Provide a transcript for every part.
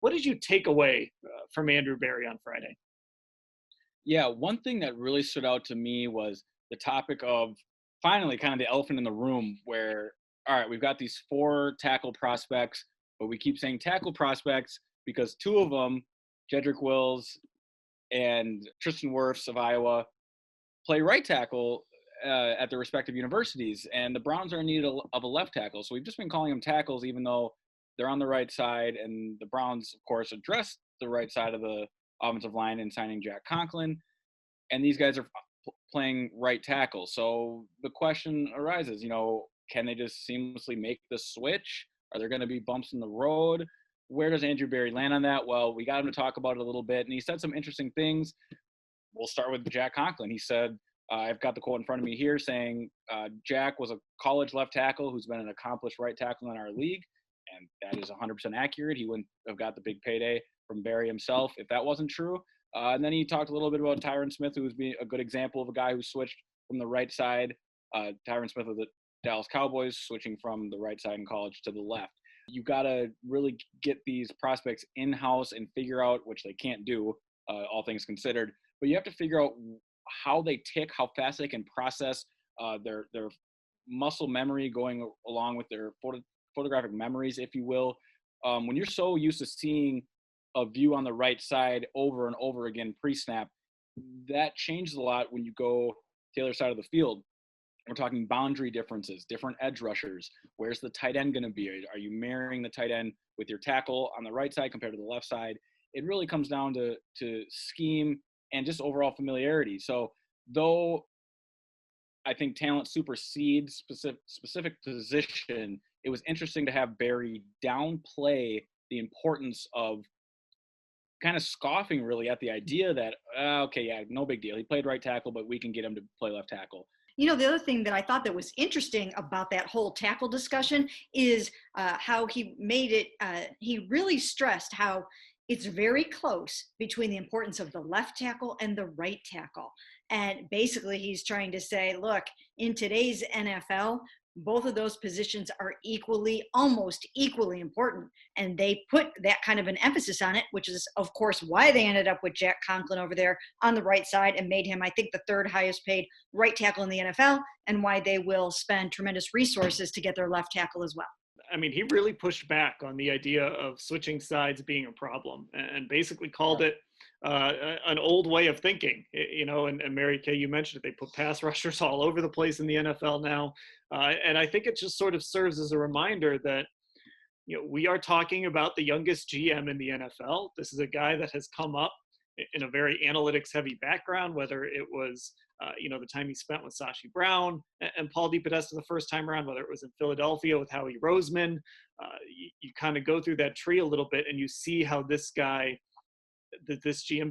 What did you take away from Andrew Berry on Friday? Yeah, one thing that really stood out to me was the topic of finally kind of the elephant in the room where, all right, we've got these four tackle prospects, but we keep saying tackle prospects because two of them, Jedrick Wills and Tristan Wirfs of Iowa, play right tackle at their respective universities, and the Browns are in need of a left tackle. So we've just been calling them tackles, even though they're on the right side. And the Browns, of course, addressed the right side of the offensive line in signing Jack Conklin, and these guys are playing right tackle. So the question arises, can they just seamlessly make the switch? Are there going to be bumps in the road? Where does Andrew Berry land on that? Well, we got him to talk about it a little bit, and he said some interesting things. We'll start with Jack Conklin. He said, I've got the quote in front of me here saying, Jack was a college left tackle who's been an accomplished right tackle in our league. And that is 100% accurate. He wouldn't have got the big payday from Berry himself if that wasn't true. And then he talked a little bit about Tyron Smith, who was being a good example of a guy who switched from the right side. Tyron Smith of the Dallas Cowboys, switching from the right side in college to the left. You got to really get these prospects in-house and figure out, which they can't do, all things considered, but you have to figure out how they tick, how fast they can process their muscle memory going along with their photographic memories, if you will. When you're so used to seeing a view on the right side over and over again pre-snap, that changes a lot when you go to the other side of the field. We're talking boundary differences, different edge rushers. Where's the tight end going to be? Are you marrying the tight end with your tackle on the right side compared to the left side? It really comes down to scheme and just overall familiarity. So though I think talent supersedes specific position, it was interesting to have Berry downplay the importance of kind of scoffing really at the idea that, okay, yeah, no big deal. He played right tackle, but we can get him to play left tackle. The other thing that I thought that was interesting about that whole tackle discussion is how he made it, he really stressed how it's very close between the importance of the left tackle and the right tackle. And basically he's trying to say, look, in today's NFL, both of those positions are almost equally important. And they put that kind of an emphasis on it, which is, of course, why they ended up with Jack Conklin over there on the right side and made him, I think, the third highest paid right tackle in the NFL, and why they will spend tremendous resources to get their left tackle as well. I mean, he really pushed back on the idea of switching sides being a problem and basically called it an old way of thinking, and Mary Kay, you mentioned it, they put pass rushers all over the place in the NFL now. And I think it just sort of serves as a reminder that, we are talking about the youngest GM in the NFL. This is a guy that has come up in a very analytics heavy background, whether it was, the time he spent with Sashi Brown and Paul DePodesta the first time around, whether it was in Philadelphia with Howie Roseman. You kind of go through that tree a little bit and you see how this GM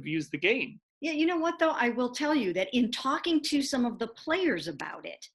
views the game. Yeah, you know what, though? I will tell you that in talking to some of the players about it,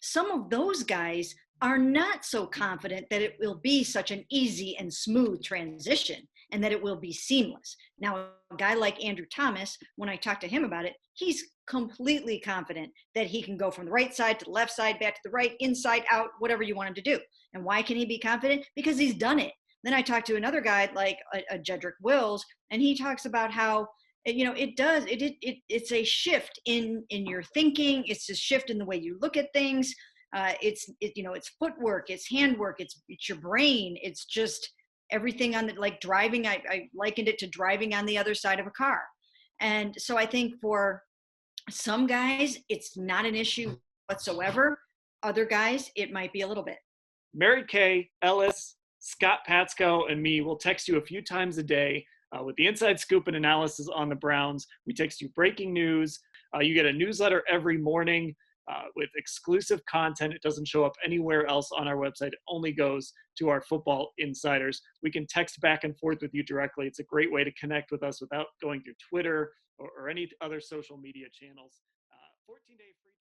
some of those guys are not so confident that it will be such an easy and smooth transition and that it will be seamless. Now, a guy like Andrew Thomas, when I talked to him about it, he's completely confident that he can go from the right side to the left side, back to the right, inside, out, whatever you want him to do. And why can he be confident? Because he's done it. Then I talked to another guy like a Jedrick Wills, and he talks about how it's a shift in your thinking. It's a shift in the way you look at things. It's footwork, it's handwork, it's your brain. It's just everything on like driving. I likened it to driving on the other side of a car. And so I think for some guys, it's not an issue whatsoever. Other guys, it might be a little bit. Mary Kay, Ellis, Scott Patsko, and me will text you a few times a day with the inside scoop and analysis on the Browns. We text you breaking news. You get a newsletter every morning with exclusive content. It doesn't show up anywhere else on our website. It only goes to our football insiders. We can text back and forth with you directly. It's a great way to connect with us without going through Twitter or any other social media channels. 14-day free